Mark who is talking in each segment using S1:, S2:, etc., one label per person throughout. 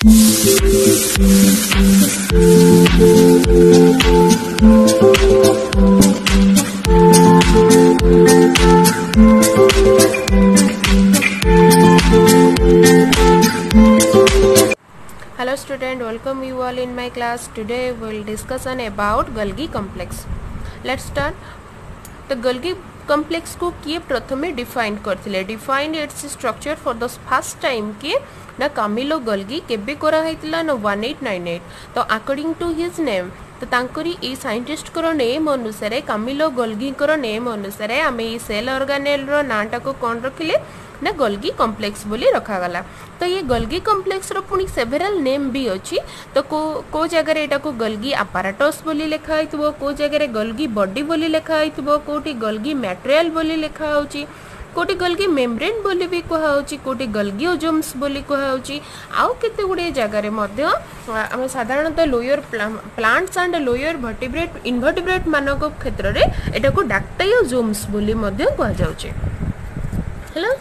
S1: Hello student, welcome you all in my class. Today we will discuss on about Golgi complex. Let's start. The Golgi complex को किए प्रथमे define करथिले. Defined its structure for the first time कि ना Camilo Golgi केबे करा हैतिला ना 1898. तो according to his name तो तांकरी ए साइंटिस्ट करो नेम अनुसार कामिलो गोल्गी करो नेम अनुसार आमे ए सेल ऑर्गेनेल रो नाटा को कोन रखिले ना गोल्गी कॉम्प्लेक्स बोली रखा गला. तो ये गोल्गी कॉम्प्लेक्स रो पुनी सेवरल नेम भी अछि. तो को जगह रे एटा को गोल्गी apparatus बोली लिखा हैतबो, को जगह रे गोल्गी बॉडी बोली लिखा हैतबो, कोटी गोल्गी मटेरियल बोली लिखा होची, कोटी गोल्गी मेम्ब्रेन बोली भी कहा होची, कोटी गोल्गियोजम्स बोली कहा होची. आउ केते गुडे जगह रे मध्य हम साधारणतः lower plants and lower vertebrate invertebrate मानक क्षेत्र रे एटा को डाक्टायोजोम्स बोली मध्य कहा जाउची. हेलो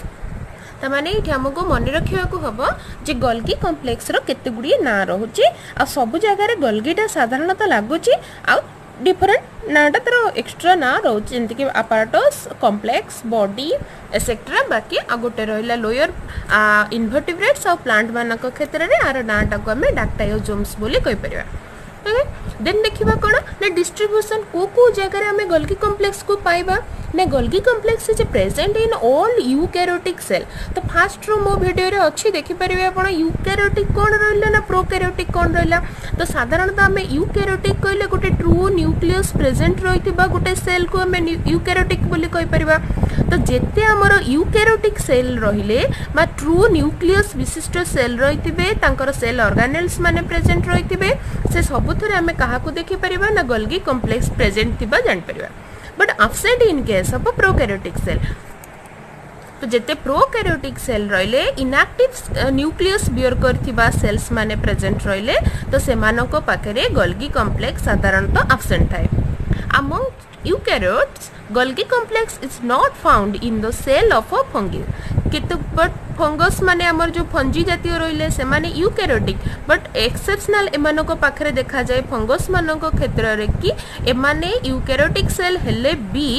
S1: तमाने ये हमको मन रखा हम जे गोल्गी कॉम्प्लेक्स रो केते गुडी ना रहउची आ सब जगह रे गोल्गीटा साधारणतः लागुची आ डिफरेंट नाटा तर एक्स्ट्रा ना रहउची जंती कि apparatus कॉम्प्लेक्स बॉडी एसेक्ट्रा. बाकी आ गोटे रहला लोयर इनवर्टिब्रेट्स आ प्लांट मानक क्षेत्र रे आर नाटा को हमें डाक्टायोजोम्स बोली कहि परिबा. देन देखिबा कोन ना डिस्ट्रीब्यूशन को जगह रे हमें गोल्गी कॉम्प्लेक्स को पाइबा ना Golgi complex is present in all eukaryotic cell. तो फास्ट रो मो वीडियो रे अच्छी देखि परिबे आपण यूकैरियोटिक कोन रहला ना प्रोकैरियोटिक कोन रहला. तो साधारणतः हमें यूकैरियोटिक कहले गोटे ट्रू न्यूक्लियस प्रेजेंट रहितबा गोटे सेल को हमें यूकैरियोटिक बोली कहि परिबा. तो जेते हमर यूकैरियोटिक सेल रहिले बा ट्रू न्यूक्लियस विशिष्ट सेल रहितबे तांकर सेल ऑर्गेनेल्स माने प्रेजेंट रहितबे से सबुथरे हमें कहा को देखि परिबा ना गोल्गी कॉम्प्लेक्स प्रेजेंट थिबा जान परिबा. But absent in case of a prokaryotic cell. तो जेते प्रोकैरियोटिक सेल रहिले इनएक्टिव न्यूक्लियस बियर करथिबा सेल्स माने प्रेजेंट रहिले तो सेमानको पाखरे गोल्गी कॉम्प्लेक्स साधारणतः absent थाए. Among eukaryotes Golgi complex is not found in the cell of a fungi. कितु बट फंगस माने हमर जो फंजी जातीय रहिले से माने यूकैरियोटिक बट एक्सेप्शनल एमानको पाखरे देखा जाए फंगस मानको क्षेत्र रे कि एमाने यूकैरियोटिक सेल हेले बी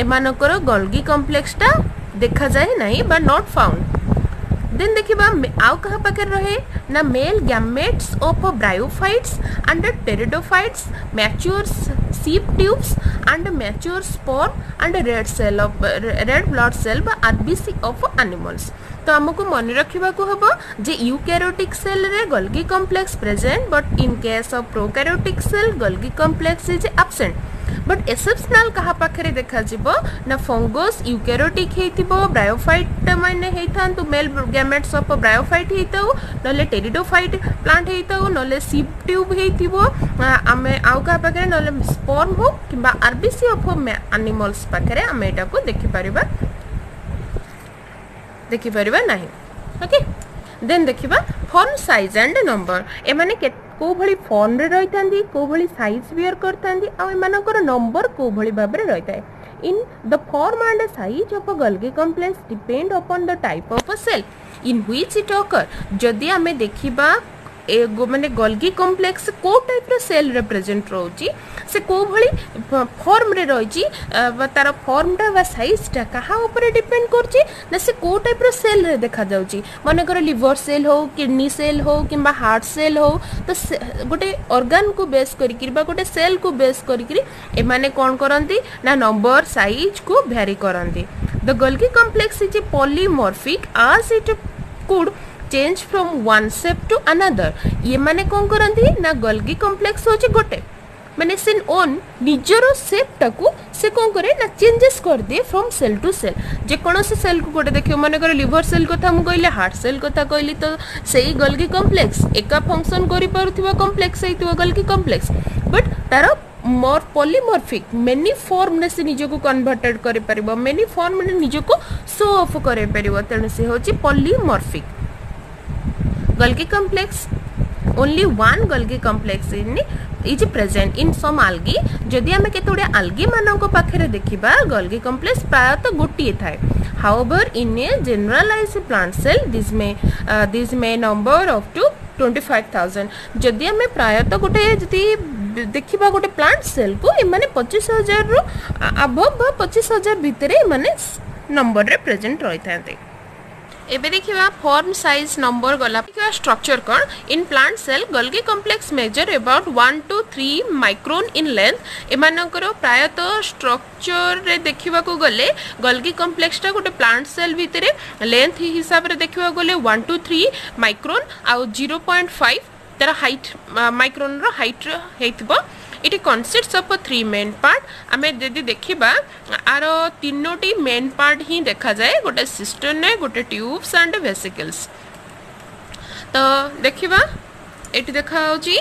S1: एमानकर गोल्गी कॉम्प्लेक्स टा देखा जाए नहीं बट नॉट फाउंड. देन देखिबा आउ कहा पाखे रहे ना male gametes of bryophytes and pteridophytes mature sieve tubes and mature sperm and red cell of red blood cell बा आरबीसी ऑफ एनिमल्स. तो हमको मन रखिबा को हबो जे यूकैरियोटिक सेल रे Golgi complex present but in case of prokaryotic cell Golgi complex is absent. But exceptional कहा पाखरे देखा जिवो ना फंगस यूकैरियोटिक हेतिबो ब्रायोफाइट माने हेथांतु मेल गैमेट्स ऑफ ब्रायोफाइट हेताउ नले टेरिडोफाइट प्लांट हेताउ नले सीप ट्यूब हेतिबो आमे आउ कहा पाखरे नले स्पर्म हो किबा आरबीसी ऑफ एनिमल्स पाखरे आमे एटा को देखि परिबा नाही. ओके देन देखिबा फॉर्म साइज एंड नंबर. ए माने को भली फॉर्म रे रहितांदी को भली साइज बियर करतांदी आ एमानकर नंबर को भली भाबरे रहिताय. In the form and size of a Golgi complex depend upon the type of a cell in which it occur. जदि हमें देखिबा माने गोल्गी कॉम्प्लेक्स को टाइप रो सेल रिप्रेजेंट रहउची से को भली फॉर्म रे रहिची तार फॉर्म टा वा साइज टा कहा ऊपर डिपेंड करची ना से को टाइप रो सेल रे देखा जाउची. माने कर लिवर सेल हो किडनी सेल हो किबा हार्ट सेल हो तो गोटे ऑर्गन को बेस करी बा गोटे सेल को बेस करी ए माने कोन करंती ना नंबर साइज को वेरी करंती. The Golgi complex is polymorphic as it could change from one shape to another. ये माने कौन करंती ना गोल्गी कॉम्प्लेक्स होची गोटे माने सिन ओन निजरो शेप टाकू से कौन करे ना चेंजेस कर they from cell to cell. जे कोन से सेल को गोटे देखियो माने कर लिवर सेल कथा हम कहले हार्ट सेल कथा कहली तो सेही गोल्गी कॉम्प्लेक्स एका फंक्शन करि परथिबा कॉम्प्लेक्स हेतु गोल्गी कॉम्प्लेक्स बट तार मोर पॉलीमॉर्फिक मेनी फॉर्म ने से निजो को कन्वर्टेड करि परिबो मेनी फॉर्म ने निजो को शो ऑफ करि परिबो तेनु से होची polymorphic. Golgi complex only one Golgi complex is present in some algae. जदि आमे केतोडे algae मानको पाखरे देखिबा Golgi complex प्रायतः गोटिए थाए. However, in a generalized plant cell, this may number up to 25,000 जदि आम प्रायतः गोटे जदि देखा गोटे प्लांट सेल को एमाने 25,000 रु अबव बा 25,000 भितर एमाने नंबर रे प्रेजेंट रही था। एबे देखिबा फॉर्म साइज नंबर गला देखिबा स्ट्रक्चर कौन in plant cell Golgi complex measure about 1 to 3 micron in length एमानकर प्रायतः स्ट्रक्चर रे देखिबा को गले गोल्गी कॉम्प्लेक्स टा गोटे प्लांट सेल भितर लेंथ हिसाब रे देखिबा गले 1 to 3 माइक्रोन आ 0.5 तार हाइट माइक्रोन रो हाइट हेतिबो। It consists of 3 main part आमे यदि देखिबा आर तीनोटी मेन पार्ट ही देखा जाए गोटे सिस्टर्न गोटे ट्यूब्स एंड वेसिकल्स। तो देखिबा एटी देखा होची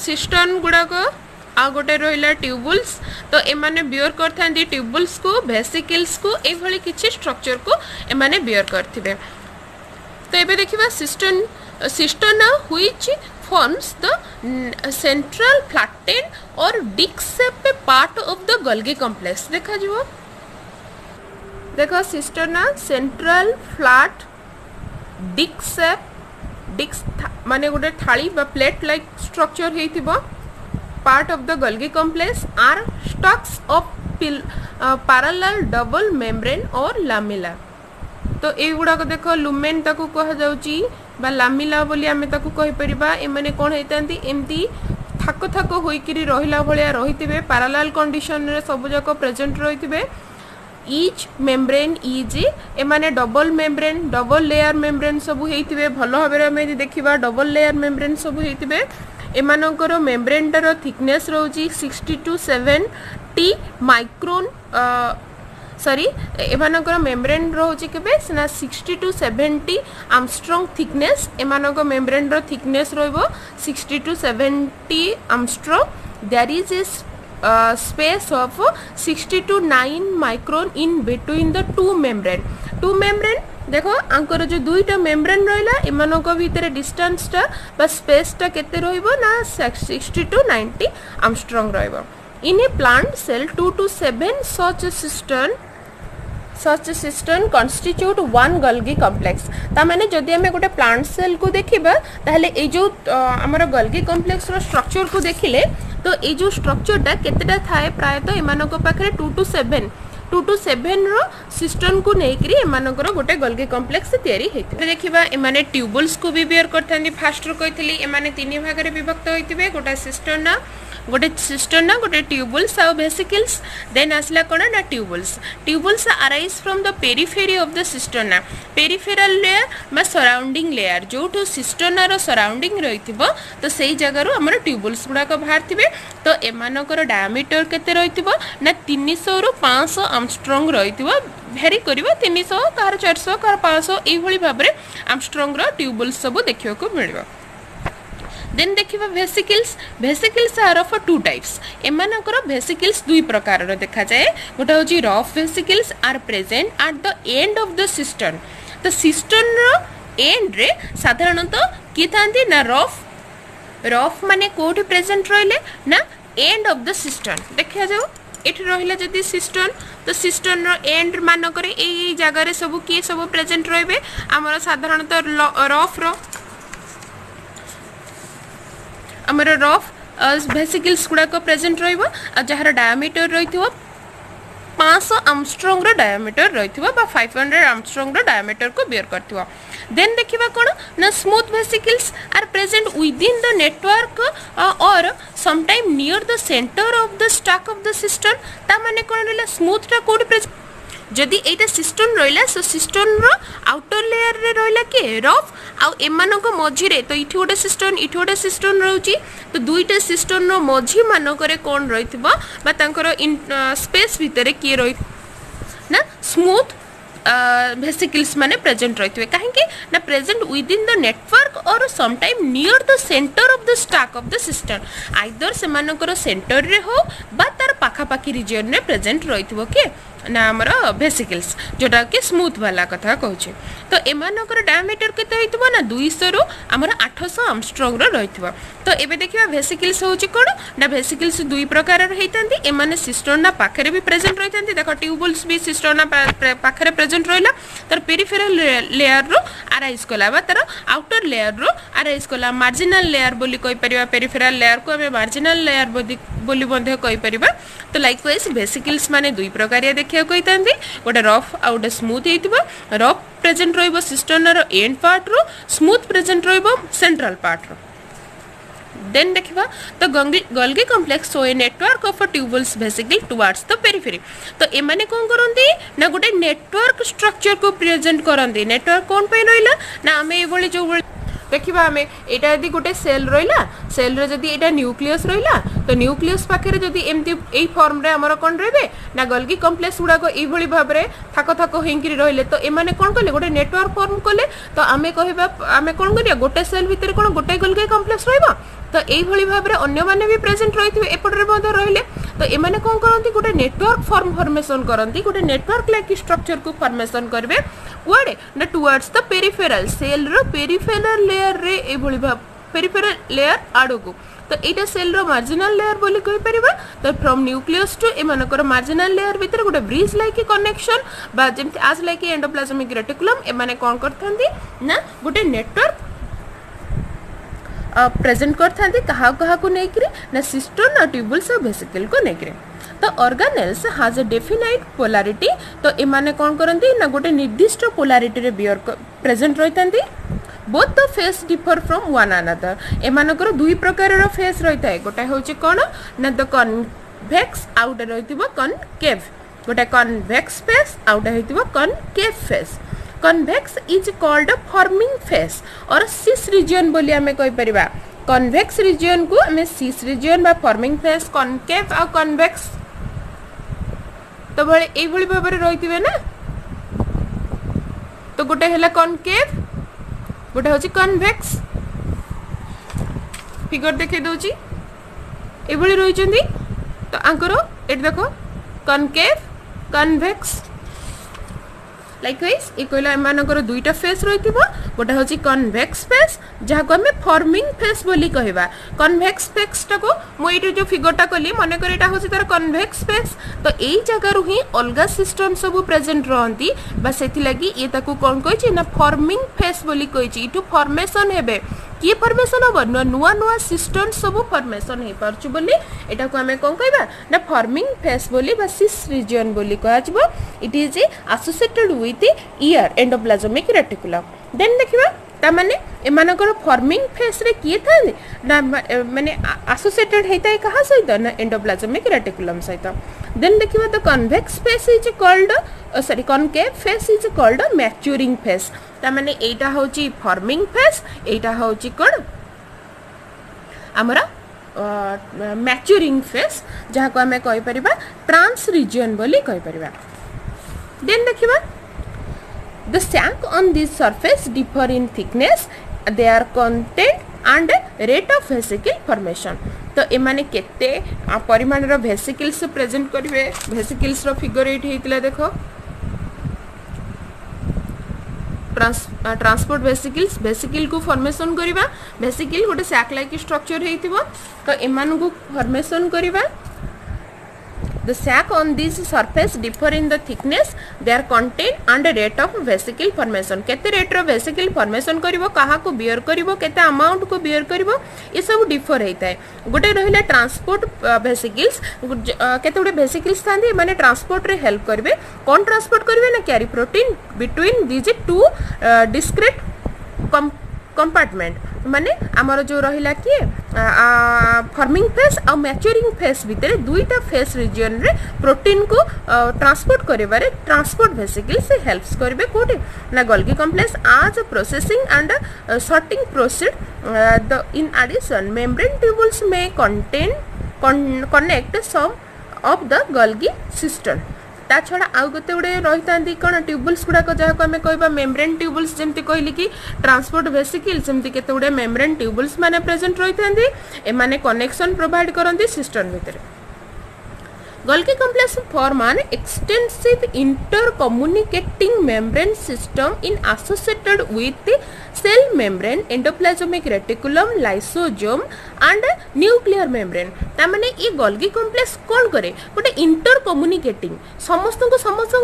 S1: सिस्टर्न गुडाक आ गोटे रहिला ट्यूबुल्स तो एमाने बियर करथांदी ट्यूबुल्स को वेसिकल्स को ए भली किछि स्ट्रक्चर को एमाने बियर करथिबे। तो एबे देखिबा cistern which forms the central flattened or disc shape part of the Golgi complex। देखा जो देखो cisterna central flat disc shape disc माने गोटे थाली बा प्लेट लाइक स्ट्रक्चर हेतिबो part of the Golgi complex are stacks of parallel double membrane और lamella. तो ए गुडा को देखो लुमेन ताकू कह जाउची बा लामिला बोली आमे ताकू कहि परिबा ए माने कोन हेतांती एम्ति थाक थाक होइकिरी रहिला भलिया रहितिबे पैरेलल कंडीशन रे सब जाको प्रेजेंट रहितिबे। ईच मेम्ब्रेन इज ए माने double membrane double layer membrane सब हेतिबे भलो भाबरे आमे देखिबा डबल लेयर मेम्ब्रेन सब हेतिबे। एमानकर मेम्ब्रेन टर थिकनेस रहउची 60 to 70 माइक्रोन सॉरी एमानकर मेम्ब्रेन रोची केबे ना 60 to 70 आर्मस्ट्रॉन्ग थिकनेस एमानकर मेम्ब्रेन रो थिकनेस रहइबो 60 to 70 armstrong. There is a space of 60 to 9 micron in between the two membrane देखो आंकर जो दुईटा मेम्ब्रेन रहिला एमानकर भीतर डिस्टेंस टा बा स्पेस टा केते रहइबो ना 60 to 90 आर्मस्ट्रॉन्ग रहइबो। In a plant cell 2 to 7 such cistern constitute one Golgi complex। ता माने जदि हमें गोटे प्लांट सेल को देखिबा ताहले ए जो हमर Golgi complex रो स्ट्रक्चर को देखिले तो ए जो स्ट्रक्चर टा केतेटा थाए प्रायतः एमानको पाखरे 2 to 7 रो सिस्टर्न को नेकरी एमानकर गोटे Golgi complex तयारी हेतिबे। देखिबा एमाने ट्यूबुल्स को भी बियर करथांदी फास्ट रो कहितली एमाने तीन भाग रे विभक्त होइतिबे गोटे सिस्टर्न गोटे ट्यूबुल्स आ वेसिकल्स देन आसला कोन ना tubules arise from the periphery of the cistern peripheral layer मा सराउंडिंग लेयर जोठो सिस्टर्न रो सराउंडिंग रहितिबो तो सेही जगह रो हमर ट्यूबुल्स गुडा को बाहरथिबे। तो एमानकर डायमीटर केते रहितिबो ना 300 रो 500 आर्मस्ट्रॉन्ग रहितिबो भेरी करिवो 300 कार 400 कार 500 एही भली भाबरे आर्मस्ट्रॉन्ग रो ट्यूबुल्स सब देखियो को मिलबो। देन देखिबा vesicles are of two types एमानकर वेसिकल्स दुई प्रकार रो देखा जाए गोटा होची rough vesicles are present at the end of the cistern. तो सिस्टर्न रो एंड रे साधारणतः की थांती ना रफ माने कोठी प्रेजेंट रहले ना एंड ऑफ द सिस्टर्न देखा जाओ एठी रहिला जदी सिस्टर्न तो सिस्टर्न रो एंड मानकर एई जगह रे सब की सब प्रेजेंट रहबे हमर साधारणतः रफ वेसिकल्स गुडा को प्रेजेंट रहिबो आ जहार डायमीटर रहिथिबो 500 आर्मस्ट्रॉन्ग रो डायमीटर रहिथिबो बा 500 आर्मस्ट्रॉन्ग रो डायमीटर को बियर करथिबो। देन देखिबा कोन ना smooth vesicles are present within the network और sometime near the centre of the stack of the system. ता माने कोन रहला स्मूथ टा कोड प्रेजेंट जदि एटा सिस्टम रहिला सो सिस्टम रो आउटर लेयर रे रहिला के रफ आ एमानको मझी रे तो इठी गोटे सिस्टम रहउची तो दुईटा सिस्टम रो मझी मानकरे कोन रहितबा बा तांकर स्पेस भितरे के रहि ना स्मूथ वेसिकल्स माने प्रेजेंट रहितबे काहे के ना प्रेजेंट विदिन द नेटवर्क और some time near the centre of the stack of the system either से मानकर सेंटर रे हो बा तार पाखा पाखी रीजन रे प्रेजेंट रहितबो के ना आमर भेसिकल्स जोटा कि स्मूथ वाला कथा कहूँ तो एमानकर डायमीटर केते होइतबो ना 200 रु आमर 800 आर्मस्ट्रांग रो रहितबो तो एबे देखिबा भेसिकल्स होची कोन ना भेसिकल्स दुई प्रकार रो हेइतांती एमाने सिस्टर्ना पाखरे भी प्रेजेंट रहितांती देखो ट्यूबुल्स भी सिस्टर्ना पाखरे प्रेजेंट रहिला तर पेरिफेरल लेयर रो अराइज कला बा तर आउटर लेयर रो अराइज कला मार्जिनल लेयर बोली कहि परिबा पेरिफेरल लेयर को हमें मार्जिनल लेयर बोली बंधे कहि परिबा तो लाइकवाइज भेसिकल्स माने दुई प्रकारिया देखिया कहितांती गोटे रफ आ गोटे स्मूथ हेइतबो रफ प्रेजेंट रहिबो सिस्टर्नर एंड पार्ट रो स्मूथ प्रेजेंट रहिबो सेंट्रल पार्ट रो देन देखिबा तो Golgi complex so a network of tubules vesicle towards the periphery तो ए माने कोन करंती ना गोटे नेटवर्क स्ट्रक्चर को प्रेजेंट करंती नेटवर्क कोन पे रहिला ना हमें ए बोली जो देखिबा हमें एटा यदि गोटे सेल रहिला सेल रे जदि एटा न्यूक्लियस रहिला तो न्यूक्लियस पाखरे जदि एमती एई फॉर्म रे हमर कोन रहबे ना गोल्गी कॉम्प्लेक्स गुडा को एई भली भाबरे थाको थाको हेंकरी रहिले तो ए माने कोन करले गोटे नेटवर्क फॉर्म करले तो हमें कहबा हमें कोन करिया गोटे सेल भीतर कोन गोटे गोल्गी कॉम्प्लेक्स रहबो तो एई भली भाबरे अन्य माने भी प्रेजेंट रहिथिबे एपटरे बंद रहिले तो ए माने कोन करंती गोटे नेटवर्क फॉर्मेशन करंती गोटे नेटवर्क लाइक स्ट्रक्चर को फॉर्मेशन करबे कुआडे ना टुवर्ड्स द पेरिफेरल सेल रो पेरिफेरल लेयर रे ए भली भाब पेरिफेरल लेयर आडो को तो एटा सेल रो मार्जिनल लेयर बोली कहि परिबा तो फ्रॉम न्यूक्लियस टू ए मानकर मार्जिनल लेयर भीतर गोटे ब्रिज लाइक कनेक्शन बा जेमति आज लाइक एंडोप्लाज्मिक रेटिकुलम ए माने कोन करथांती ना गोटे नेटवर्क प्रेजेंट करथांती कहा कहा को नै करी ना सिस्टर्न और ट्यूबुल्स और वेसिकल को नै करी तो organelles has a definite polarity तो ए माने कोन करंती ना गोटे निर्दिष्ट पोलैरिटी रे बियर प्रेजेंट रहितांती both the face differ from one another ए मानकर दुई प्रकार रो फेस रहिताय गोटे होची कोन ना द कन्वेक्स आउट रहितबो कनकेव गोटे कन्वेक्स फेस आउट रहितबो concave face convex is called forming face और सिस रीजन बोली हमें कहि परिबा कन्वेक्स रीजन को हमें सिस रीजन बा फॉर्मिंग फेस कनकेव आ कन्वेक्स तो बळे एई भली भाबरे रहितबे ना तो गोटे हैला कनकेव गोटे होची कन्वेक्स फिगर देखे दोची ए भली रहिचंदी तो आंकर एट देखो कनकेव कन्वेक्स लाइकवाइज ए कहला एमानकर दुईटा फेस रहिथिबो गोटा होची कन्वेक्स फेस जहा को हमें फॉर्मिंग फेस बोली कहबा कन्वेक्स फेस टा को मो एटा जो फिगर टा कली माने कर एटा होची तार कन्वेक्स फेस तो एई जगह रु ही अलगा सिस्टम सब प्रेजेंट रहंती बा सेथि लागि ए ताको कोन कहछि ना फॉर्मिंग फेस बोली कहछि इटु फॉर्मेशन हेबे की फॉर्मेशन हो नुआ नुआ सिस्टम सब फॉर्मेशन हे परछु बोली एटा को हमें कोन कहबा ना फॉर्मिंग फेस बोली बा सिस रीजन बोली कहजबो it is associated with ER endoplasmic reticulum then देखिबा ता माने एमानकर फॉर्मिंग फेस रे की थांदी ना माने एसोसिएटेड हेताय कहा सहित ना एंडोप्लाज्मिक रेटिकुलम सहित देन देखिबा the convex face is called sorry concave face is called maturing face ता माने एटा होची फॉर्मिंग फेस एटा होची कोन हमरा मैच्योरिंग फेस जहा को हमें कहि परिबा ट्रांस रीजन बोली कहि परिबा देन देखिबा the sac on this surface differ in thickness their content and rate of vesicle formation तो ए माने केते परिमाण रो वेसिकल्स प्रेजेंट करिवे वेसिकल्स रो फिगर एट हेतिला देखो ट्रांसपोर्ट वेसिकल्स वेसिकल को फॉर्मेशन करिवा वेसिकल गोटे सैक लाइक स्ट्रक्चर हेतिबो तो एमान को formation करिवा The sac on this surface differ in the thickness, their content and rate of vesicle formation. केते रेट रो vesicle formation करिवो कहा को beer करिवो केते अमाउंट को बियर करिवो ये सब डिफर हेता है गोटे रहिला ट्रांसपोर्ट वेसिकल्स केते गोटे वेसिकल्स थांदी माने ट्रांसपोर्ट रे हेल्प करबे कोन ट्रांसपोर्ट करबे ना carry protein between this two discrete compartment माने आमर जो रहिला कि फॉर्मिंग फेस और मैच्योरिंग फेस भीतर दुईटा फेस रीजन रे प्रोटीन को ट्रांसपोर्ट करिवारे ट्रांसपोर्ट वेसिकल से हेल्प्स करबे कोटे ना गोल्गी कॉम्प्लेक्स आज processing and sorting proceed the in addition membrane tubules में contain connect some of the Golgi system ता छड़ा आउ गते उडे रहितांती कोन ट्यूबुल्स गुडा को जहा को हमें कहबा मेम्ब्रेन ट्यूबुल्स जेमति कहली कि ट्रांसपोर्ट वेसिकल जेमति केते उडे मेम्ब्रेन ट्यूबुल्स माने प्रेजेंट रहितांती ए माने कनेक्शन प्रोवाइड करंती सिस्टम भीतर Golgi complex form an extensive intercommunicating membrane system in associated with the cell membrane, endoplasmic reticulum, lysosome and nuclear membrane. तामाने ये गोल्गी कॉम्प्लेक्स कौन करे गोटे इंटर कम्युनिकेटिंग समस्त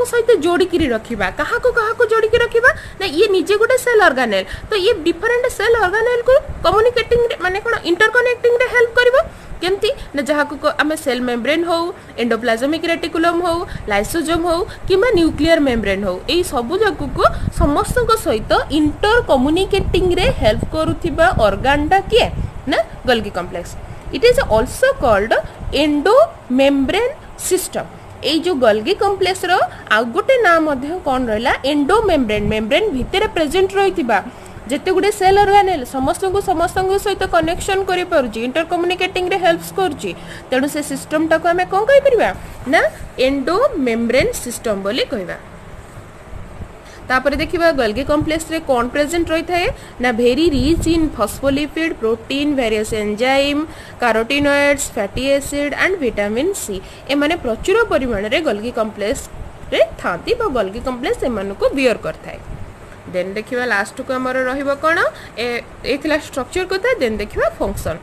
S1: सहित जोड़ी की रखिबा कहा को जोड़ी की रखिबा ना ये निजे गोटे सेल ऑर्गेनेल तो ये डिफरेंट सेल ऑर्गेनेल को कम्युनिकेटिंग माने कोन इंटरकनेक्टिंग रे हेल्प करबो केमती ना जहाँ को आम सेल मेम्ब्रेन हो एंडोप्लाज्मिक रेटिकुलम हो लाइसोजोम हो कि न्यूक्लियर मेम्ब्रेन हो यही सब जगह को समस्त सहित इंटर कम्युनिकेटिंग रे हेल्प करुथिबा ऑर्गनटा किए ना Golgi complex it is also called endo membrane system ये जो गोल्गी कॉम्प्लेक्स रो आ गोटे नाम कौन रहा एंडो मेम्ब्रेन मेम्ब्रेन भितर प्रेजेंट रही जिते गुड़े सेल ऑर्गेनेल समस्त सहित कनेक्शन कर इंटर कम्युनिकेटिंग रे हेल्प्स करुच्ची तेणु से सिस्टम टाक आम कौन कहीपर ना एंडो मेम्ब्रेन सिस्टम बोली कहवा तापर देखिबा गोल्गी कॉम्प्लेक्स रे कौन प्रेजेंट रही थाए ना very rich in phospholipid protein various enzyme carotenoids fatty acid and vitamin C ए माने प्रचुर परिमाण रे गोल्गी कॉम्प्लेक्स रे थांती बा गोल्गी कॉम्प्लेक्स एमान को बियर करथाए देन देखिबा लास्ट को हमर रहिबो कोन एथिला स्ट्रक्चर कोता देन देखिबा फंक्शन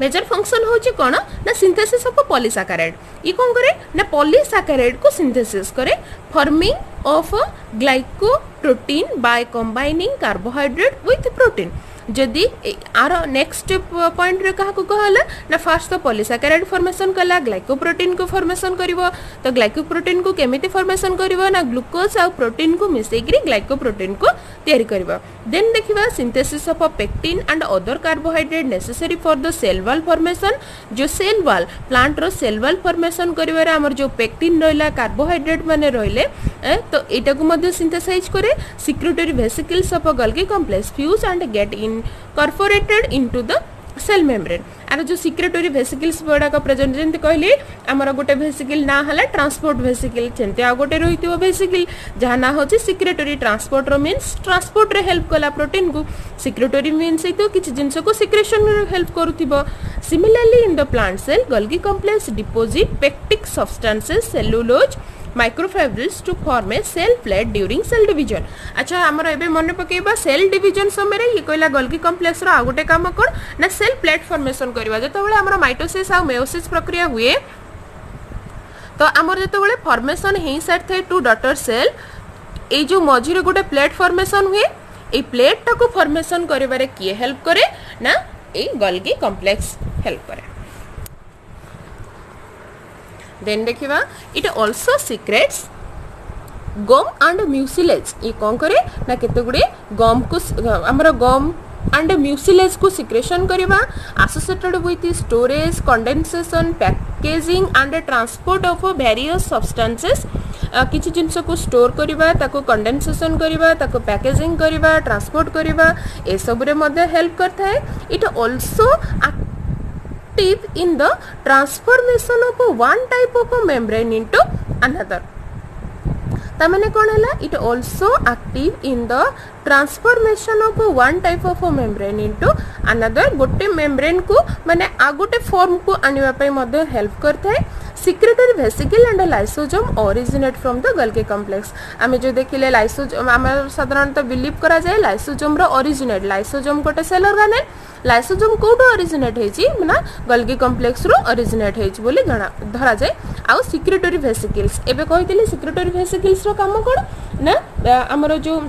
S1: मेजर फंक्शन होची कोन ना सिंथेसिस ऑफ पॉलीसैकेराइड ई कोन करे ना पॉलीसैकेराइड को सिंथेसिस करे forming of glycoprotein by combining carbohydrate with protein जदि आर नेक्स्ट पॉइंट रे कहा को कहला ना फर्स्ट तो पॉलीसैकेराइड फॉर्मेशन कला ग्लाइकोप्रोटीन को फॉर्मेशन करिवो तो ग्लाइकोप्रोटीन को केमिति फॉर्मेशन करिवो ना ग्लूकोज आ प्रोटीन को मिसेकरी ग्लाइकोप्रोटीन को तयारी करिवो देन देखिबा synthesis of pectin and other carbohydrate necessary for the cell wall formation जो सेल वॉल प्लांट रो सेल वॉल फॉर्मेशन करिवारे हमर जो पेक्टिन रहला कार्बोहाइड्रेट माने रहले तो एटा को मध्ये सिंथेसाइज करे secretory vesicles of Golgi complex fuse and get incorporated into the cell membrane आर जो सिक्रेटरी वेसिकल्स बड़ा का प्रेजेंट जेंति कहली हमर गोटे वेसिकल ना हला ट्रांसपोर्ट वेसिकल जेंति आ गोटे रहितो वेसिकल जहां ना होची सिक्रेटरी ट्रांसपोर्ट रो मींस ट्रांसपोर्ट रे हेल्प कला प्रोटीन को सिक्रेटरी मींस तो किछि जिंस को सिक्रेशन रे हेल्प करूथिबो similarly in the plant cell Golgi complex deposit pectic substances cellulose microfibrils to form a cell plate during cell division अच्छा हमर एबे मन पकेबा सेल डिवीजन समय रे ये कहला गोल्गी कॉम्प्लेक्स रो आ गोटे काम कोन ना सेल प्लेट फॉर्मेशन करबा जतो बेले हमर माइटोसिस आ मेयोसिस प्रक्रिया हुए तो हमर जतो बेले फॉर्मेशन हेई साइड थे टू डॉटर सेल ए जो मझी रे गोटे प्लेट फॉर्मेशन हुए ए प्लेट टा को फॉर्मेशन करबारे किए हेल्प करे ना ए गोल्गी कॉम्प्लेक्स हेल्प करे देन देखिबा it also secretes gum and mucilage ये कौन करे ना केते गुडे गम को हमर गम एंड म्यूसिलेज को सिक्रेशन करबा associated with storage condensation packaging and transport of various substances किछि जिंस को स्टोर करबा ताको कंडेंसेशन करबा ताको पैकेजिंग करबा ट्रांसपोर्ट करबा ए सब रे मध्ये हेल्प करता है it also in the transformation of one type of a membrane into another तामने कौन है it also active in the transformation of one type of membrane into another गोटे मेम्ब्रेन को माने आ गोटे फॉर्म को आनिबा पई मध्ये हेल्प करता है secretory vesicle and lysosome originate from the Golgi complex आमे जो देखिले लाइसोजोम आमे साधारणतः बिलीव करा जाए लाइसोजोम रो ओरिजिनेट लाइसोजोम गोटे सेल ऑर्गेनेल लाइसोजोम कोडो ओरिजिनेट हेची ना गोल्गी कॉम्प्लेक्स रो ओरिजिनेट हेची बोली धरा जाए आउ सिक्रेटरी वेसिकल्स एबे कहितली सिक्रेटरी वेसिकल्स रो काम कोन ना हमरो जो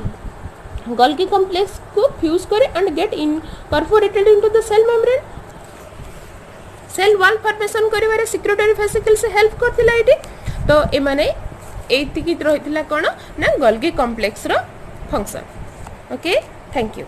S1: गोल्गी कॉम्प्लेक्स को फ्यूज करे and get incorporated into the cell membrane cell wall formation करिवारे सिक्रेटरी वेसिकल से हेल्प करथिला एटी तो ए माने एतिकी रहितला कोन ना गोल्गी कॉम्प्लेक्स रो फंक्शन ओके थैंक यू।